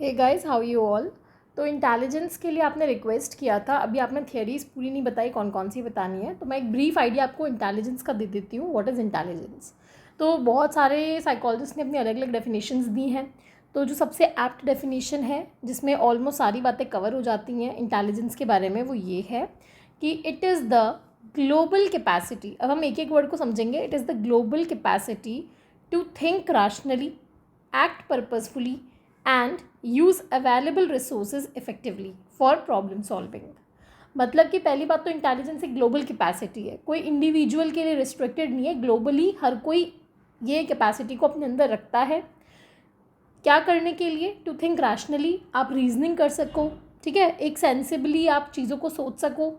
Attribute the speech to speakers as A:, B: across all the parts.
A: Hey guys, how you all. तो intelligence के लिए आपने रिक्वेस्ट किया था। अभी आपने थियरीज पूरी नहीं बताई कौन कौन सी बतानी है, तो मैं एक ब्रीफ आइडिया आपको इंटेलिजेंस का दे देती हूँ। What is intelligence. तो बहुत सारे साइकोलॉजिस्ट ने अपनी अलग अलग डेफिनेशंस दी हैं। तो जो सबसे एप्ट डेफिनेशन है, जिसमें ऑलमोस्ट सारी बातें कवर हो जाती हैं इंटेलिजेंस के बारे में, वो ये है कि it is the global capacity. अब हम एक एक वर्ड को समझेंगे। It is the global capacity to think rationally, act purposefully and use available resources effectively for problem solving. मतलब कि पहली बात तो इंटेलिजेंस एक ग्लोबल कैपेसिटी है, कोई इंडिविजुअल के लिए रिस्ट्रिक्टेड नहीं है। ग्लोबली हर कोई ये कैपेसिटी को अपने अंदर रखता है। क्या करने के लिए? टू थिंक रैशनली, आप रीजनिंग कर सको, ठीक है, एक सेंसिबली आप चीज़ों को सोच सको,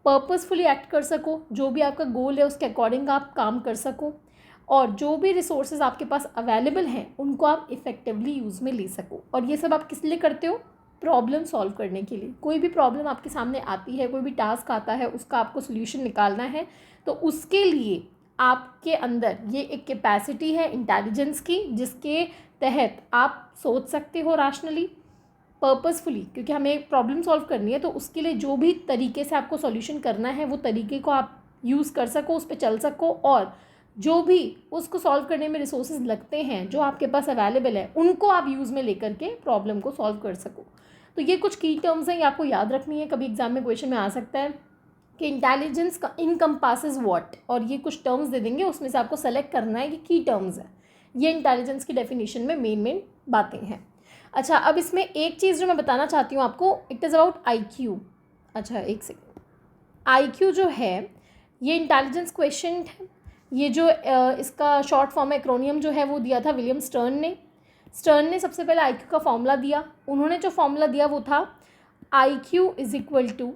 A: पर्पसफुली एक्ट कर सको, जो भी आपका गोल है उसके अकॉर्डिंग आप काम कर सको, और जो भी रिसोर्सेज आपके पास अवेलेबल हैं उनको आप इफ़ेक्टिवली यूज़ में ले सको। और ये सब आप किस लिए करते हो? प्रॉब्लम सॉल्व करने के लिए। कोई भी प्रॉब्लम आपके सामने आती है, कोई भी टास्क आता है, उसका आपको सोल्यूशन निकालना है, तो उसके लिए आपके अंदर ये एक कैपेसिटी है इंटेलिजेंस की, जिसके तहत आप सोच सकते हो रैशनली, पर्पसफुली, क्योंकि हमें एक प्रॉब्लम सॉल्व करनी है। तो उसके लिए जो भी तरीके से आपको सॉल्यूशन करना है वो तरीके को आप यूज़ कर सको, उस पर चल सको, और जो भी उसको सॉल्व करने में रिसोर्सेज लगते हैं जो आपके पास अवेलेबल है उनको आप यूज़ में लेकर के प्रॉब्लम को सॉल्व कर सको। तो ये कुछ की टर्म्स हैं, ये आपको याद रखनी है। कभी एग्जाम में क्वेश्चन में आ सकता है कि इंटेलिजेंस का इनकम्पासेस व्हाट, और ये कुछ टर्म्स दे देंगे, उसमें से आपको सेलेक्ट करना है कि की टर्म्स है। ये इंटेलिजेंस की डेफिनेशन में मेन बातें हैं। अच्छा, अब इसमें एक चीज़ जो मैं बताना चाहती हूँ आपको, इट इज़ अबाउट IQ। अच्छा, एक सेकेंड। IQ जो है ये इंटेलिजेंस क्वेश्चन है। ये जो इसका शॉर्ट फॉर्म एक्रोनियम जो है वो दिया था विलियम स्टर्न ने सबसे पहले IQ का फॉर्मूला दिया। उन्होंने जो फॉर्मूला दिया वो था IQ is equal to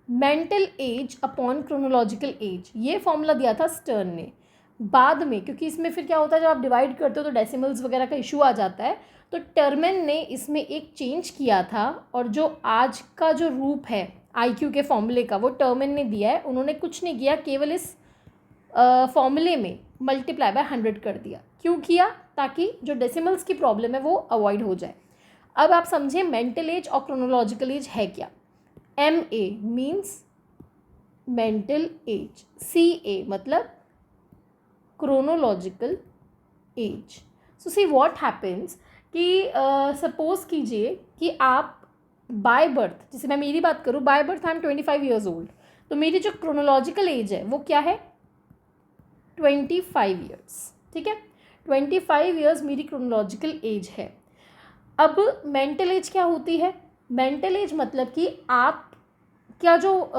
A: mental age upon chronological age. ये फॉर्मूला दिया था स्टर्न ने। बाद में, क्योंकि इसमें फिर क्या होता है, जब आप डिवाइड करते हो तो डेसिमल्स वगैरह का इशू आ जाता है, तो टर्मेन ने इसमें एक चेंज किया था, और जो आज का जो रूप है IQ के फॉर्मूले का वो टर्मेन ने दिया है। उन्होंने कुछ नहीं किया, केवल इस फॉर्मूले में मल्टीप्लाई बाय 100 कर दिया। क्यों किया? ताकि जो डेसिमल्स की प्रॉब्लम है वो अवॉइड हो जाए। अब आप समझें मेंटल एज और क्रोनोलॉजिकल एज है क्या। MA means mental as, CA मतलब chronological age. So see what happens कि सपोज कीजिए कि आप बाय बर्थ, जैसे मैं मेरी बात करूँ, by birth I am 25 years old, तो मेरी जो क्रोनोलॉजिकल एज है वो क्या है? 25 ईयर्स, ठीक है। 25 ईयर्स मेरी क्रोनोलॉजिकल एज है। अब मेंटल एज क्या होती है? मेंटल एज मतलब कि आप क्या जो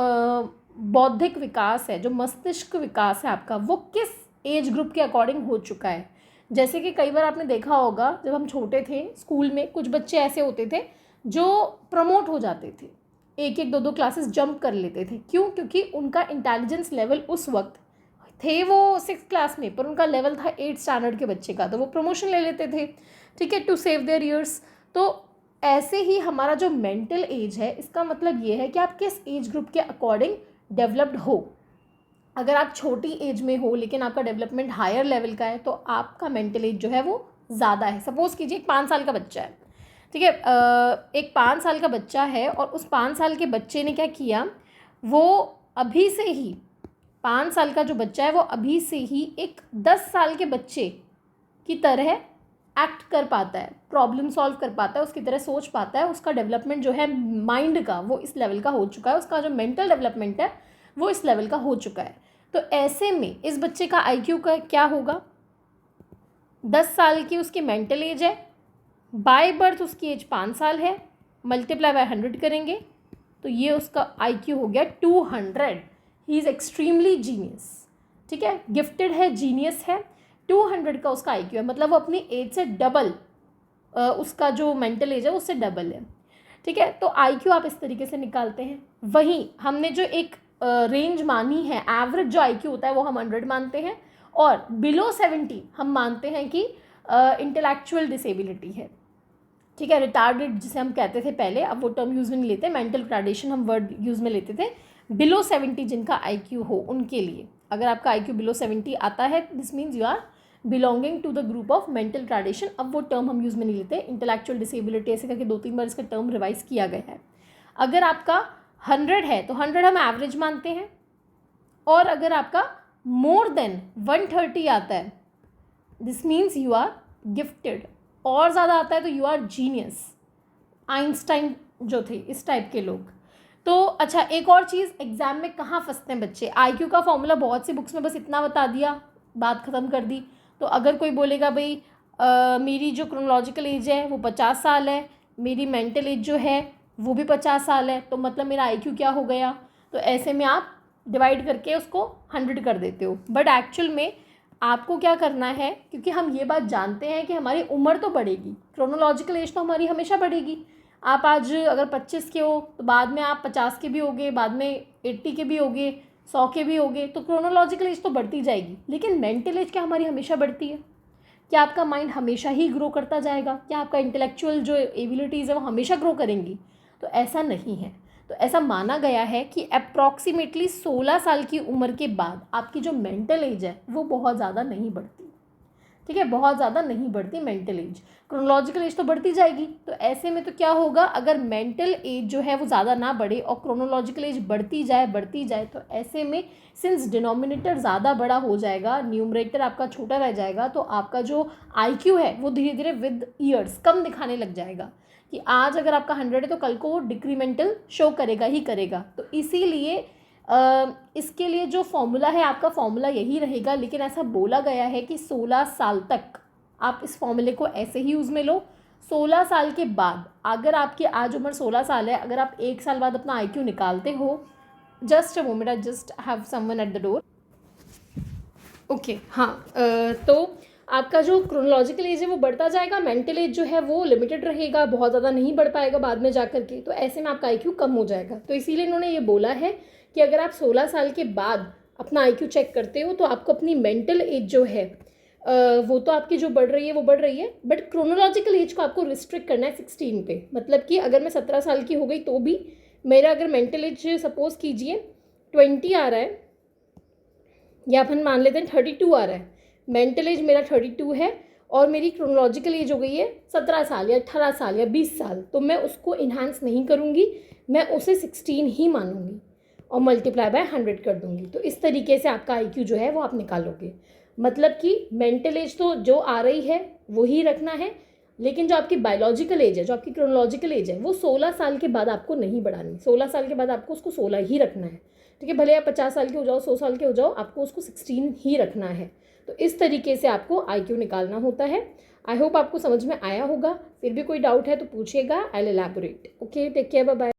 A: बौद्धिक विकास है, जो मस्तिष्क विकास है आपका, वो किस एज ग्रुप के अकॉर्डिंग हो चुका है। जैसे कि कई बार आपने देखा होगा, जब हम छोटे थे स्कूल में कुछ बच्चे ऐसे होते थे जो प्रमोट हो जाते थे, एक एक दो दो क्लासेस जंप कर लेते थे। क्यों? क्योंकि उनका इंटेलिजेंस लेवल उस वक्त थे वो 6th क्लास में, पर उनका लेवल था 8th स्टैंडर्ड के बच्चे का, तो वो प्रमोशन ले लेते थे, ठीक है, टू सेव देयर ईयर्स। तो ऐसे ही हमारा जो मेंटल एज है, इसका मतलब ये है कि आप किस एज ग्रुप के अकॉर्डिंग डेवलप्ड हो। अगर आप छोटी एज में हो लेकिन आपका डेवलपमेंट हायर लेवल का है, तो आपका मेंटल एज जो है वो ज़्यादा है। सपोज़ कीजिए एक 5 साल का बच्चा है, ठीक है, एक 5 साल का बच्चा है, और उस 5 साल के बच्चे ने क्या किया, वो अभी से ही 5 साल का जो बच्चा है वो अभी से ही एक 10 साल के बच्चे की तरह एक्ट कर पाता है, प्रॉब्लम सॉल्व कर पाता है, उसकी तरह सोच पाता है। उसका डेवलपमेंट जो है माइंड का वो इस लेवल का हो चुका है, उसका जो मेंटल डेवलपमेंट है वो इस लेवल का हो चुका है। तो ऐसे में इस बच्चे का IQ का क्या होगा? 10 साल की उसकी मेंटल एज है, बाय बर्थ उसकी एज 5 साल है, मल्टीप्लाई बाय 100 करेंगे तो ये उसका IQ हो गया 200। ही इज़ एक्सट्रीमली जीनियस, ठीक है, गिफ्टेड है, जीनियस है। 200 का उसका IQ है, मतलब वो अपनी एज से डबल, उसका जो मेंटल एज है उससे डबल है, ठीक है। तो IQ आप इस तरीके से निकालते हैं। वहीं हमने जो एक रेंज मानी है, एवरेज जो IQ होता है वो हम 100 मानते हैं, और बिलो 70 हम मानते हैं कि इंटेलेक्चुअल डिसेबिलिटी है, ठीक है, रिटार्डेड जिसे हम कहते थे पहले, अब वो टर्म यूज़ में नहीं लेते, मेंटल रिटार्डेशन हम वर्ड यूज़ में लेते थे। बिलो 70 जिनका IQ हो उनके लिए, अगर आपका IQ बिलो 70 आता है, this means you are belonging to the group of mental tradition. अब वो टर्म हम यूज़ में नहीं लेते, इंटेलेक्चुअल डिसेबिलिटी ऐसे करके 2-3 बार इसका टर्म रिवाइज किया गया है। अगर आपका 100 है तो 100 हम एवरेज मानते हैं, और अगर आपका मोर देन 130 आता है this means you are gifted, और ज़्यादा आता है तो यू आर जीनियस। आइंस्टाइन जो थे इस टाइप के लोग। तो अच्छा, एक और चीज़, एग्जाम में कहाँ फंसते हैं बच्चे, आईक्यू का फॉर्मूला बहुत सी बुक्स में बस इतना बता दिया, बात ख़त्म कर दी। तो अगर कोई बोलेगा भाई मेरी जो क्रोनोलॉजिकल एज है वो 50 साल है, मेरी मेंटल एज जो है वो भी 50 साल है, तो मतलब मेरा आईक्यू क्या हो गया। तो ऐसे में आप डिवाइड करके उसको 100 कर देते हो, बट एक्चुअल में आपको क्या करना है, क्योंकि हम ये बात जानते हैं कि हमारी उम्र तो बढ़ेगी, क्रोनोलॉजिकल एज तो हमारी हमेशा बढ़ेगी। आप आज अगर 25 के हो तो बाद में आप 50 के भी होगे, बाद में 80 के भी होगे, 100 के भी होगे, तो क्रोनोलॉजिकल एज तो बढ़ती जाएगी। लेकिन मेंटल एज क्या हमारी हमेशा बढ़ती है? क्या आपका माइंड हमेशा ही ग्रो करता जाएगा? क्या आपका इंटेलेक्चुअल जो एबिलिटीज़ है वो हमेशा ग्रो करेंगी? तो ऐसा नहीं है। तो ऐसा माना गया है कि अप्रॉक्सीमेटली 16 साल की उम्र के बाद आपकी जो मेंटल एज है वो बहुत ज़्यादा नहीं बढ़ती, ठीक है, बहुत ज़्यादा नहीं बढ़ती मेंटल एज। क्रोनोलॉजिकल एज तो बढ़ती जाएगी, तो ऐसे में तो क्या होगा, अगर मेंटल एज जो है वो ज़्यादा ना बढ़े और क्रोनोलॉजिकल एज बढ़ती जाए, तो ऐसे में सिंस डिनोमिनेटर ज़्यादा बड़ा हो जाएगा, न्यूमरेटर आपका छोटा रह जाएगा, तो आपका जो आईक्यू है वो धीरे धीरे विद ईयर्स कम दिखाने लग जाएगा। कि आज अगर आपका 100 है तो कल को वो डिक्रीमेंटल शो करेगा ही करेगा। तो इसीलिए इसके लिए जो फॉर्मूला है, आपका फॉर्मूला यही रहेगा, लेकिन ऐसा बोला गया है कि 16 साल तक आप इस फॉर्मूले को ऐसे ही यूज़ में लो। 16 साल के बाद, अगर आपकी आज उम्र 16 साल है, अगर आप 1 साल बाद अपना आईक्यू निकालते हो, just a moment, I just have someone at the door. Okay, हाँ, तो आपका जो क्रोनोलॉजिकल एज है वो बढ़ता जाएगा, मेंटल एज जो है वो लिमिटेड रहेगा, बहुत ज़्यादा नहीं बढ़ पाएगा बाद में जा कर के, तो ऐसे में आपका आईक्यू कम हो जाएगा। तो इसीलिए इन्होंने ये बोला है कि अगर आप 16 साल के बाद अपना आईक्यू चेक करते हो तो आपको अपनी मेंटल एज जो है वो तो आपकी जो बढ़ रही है वो बढ़ रही है, बट क्रोनोलॉजिकल एज को आपको रिस्ट्रिक्ट करना है 16 पे। मतलब कि अगर मैं 17 साल की हो गई तो भी मेरा अगर मेंटल एज सपोज कीजिए 20 आ रहा है, या अपन मान लेते हैं 32 आ रहा है, मेंटल एज मेरा 32 है और मेरी क्रोनोलॉजिकल एज हो गई है 17 साल या 18 साल या 20 साल, तो मैं उसको इन्हांस नहीं करूँगी, मैं उसे 16 ही मानूंगी और मल्टीप्लाई बाय 100 कर दूंगी। तो इस तरीके से आपका आईक्यू जो है वो आप निकालोगे। मतलब कि मेंटल एज तो जो आ रही है वो ही रखना है, लेकिन जो आपकी बायोलॉजिकल एज है, जो आपकी क्रोनोलॉजिकल एज है, वो 16 साल के बाद आपको नहीं बढ़ानी। 16 साल के बाद आपको उसको 16 ही रखना है, ठीक है। भले आप 50 साल के हो जाओ, 100 साल के हो जाओ, आपको उसको 16 ही रखना है। तो इस तरीके से आपको आईक्यू निकालना होता है। आई होप आपको समझ में आया होगा। फिर भी कोई डाउट है तो पूछिएगा, I will elaborate. Okay, take care, bye bye.